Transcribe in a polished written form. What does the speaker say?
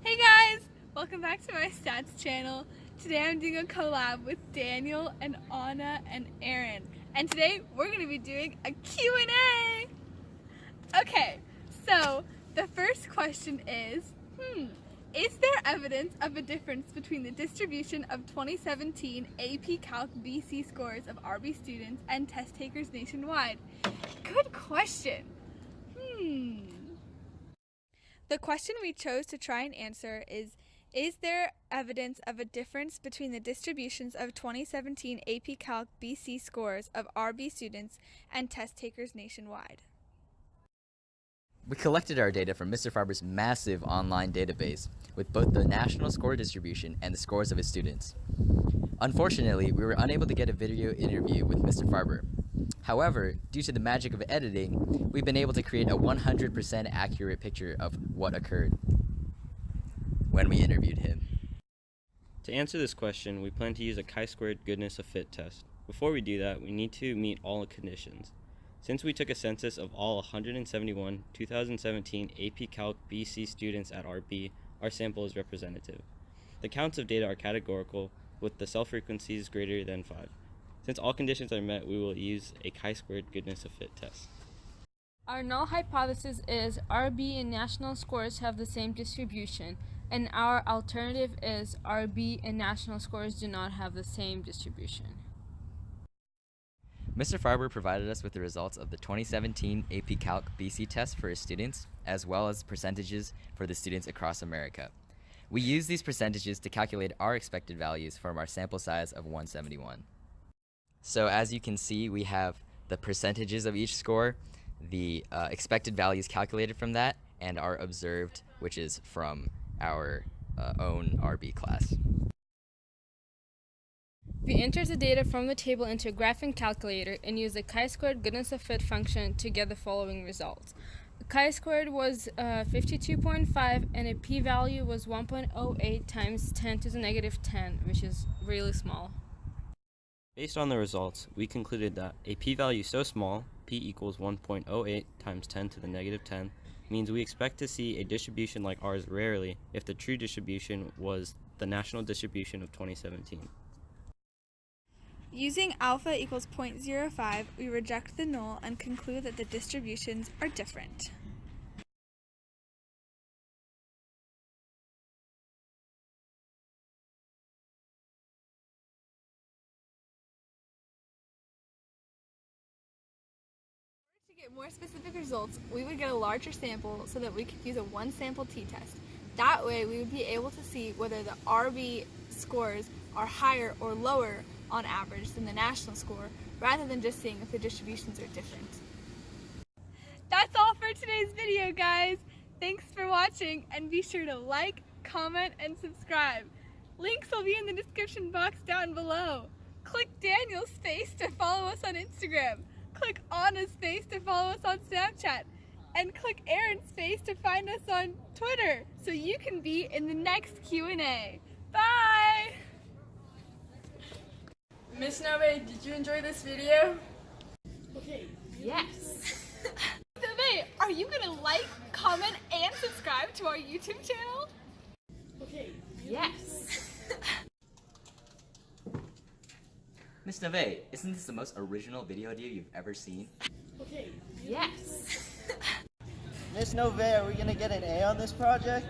Hey guys! Welcome back to my stats channel. Today I'm doing a collab with Daniel and Anna and Aaron. And today we're going to be doing a Q&A! Okay, so the first question is there evidence of a difference between the distribution of 2017 AP Calc BC scores of RB students and test takers nationwide? Good question. The question we chose to try and answer is there evidence of a difference between the distributions of 2017 AP Calc BC scores of RB students and test takers nationwide? We collected our data from Mr. Farber's massive online database with both the national score distribution and the scores of his students. Unfortunately, we were unable to get a video interview with Mr. Farber. However, due to the magic of editing, we've been able to create a 100% accurate picture of what occurred when we interviewed him. To answer this question, we plan to use a chi-squared goodness of fit test. Before we do that, we need to meet all conditions. Since we took a census of all 171 2017 AP Calc BC students at RB, our sample is representative. The counts of data are categorical, with the cell frequencies greater than 5. Since all conditions are met, we will use a chi-squared goodness of fit test. Our null hypothesis is RB and national scores have the same distribution, and our alternative is RB and national scores do not have the same distribution. Mr. Farber provided us with the results of the 2017 AP Calc BC test for his students, as well as percentages for the students across America. We used these percentages to calculate our expected values from our sample size of 171. So as you can see, we have the percentages of each score, the expected values calculated from that, and our observed, which is from our own RB class. We entered the data from the table into a graphing calculator and used the chi-squared goodness of fit function to get the following results. Chi-squared was 52.5 and a p-value was 1.08 times 10 to the negative 10, which is really small. Based on the results, we concluded that a p-value so small, p equals 1.08 times 10 to the negative 10, means we expect to see a distribution like ours rarely if the true distribution was the national distribution of 2017. Using alpha equals 0.05, we reject the null and conclude that the distributions are different. To get more specific results, we would get a larger sample so that we could use a one-sample t-test. That way, we would be able to see whether the RB scores are higher or lower on average than the national score, rather than just seeing if the distributions are different. That's all for today's video, guys. Thanks for watching, and be sure to like, comment, and subscribe. Links will be in the description box down below. Click Daniel's face to follow us on Instagram. Click Anna's face to follow us on Snapchat. And click Aaron's face to find us on Twitter, so you can be in the next Q&A. Bye! Miss Nove, did you enjoy this video? Okay, yes. Nove, are you gonna like, comment, and subscribe to our YouTube channel? Okay, yes. Miss Neve, isn't this the most original video idea you've ever seen? Okay, yes. Miss Nove, are we gonna get an A on this project?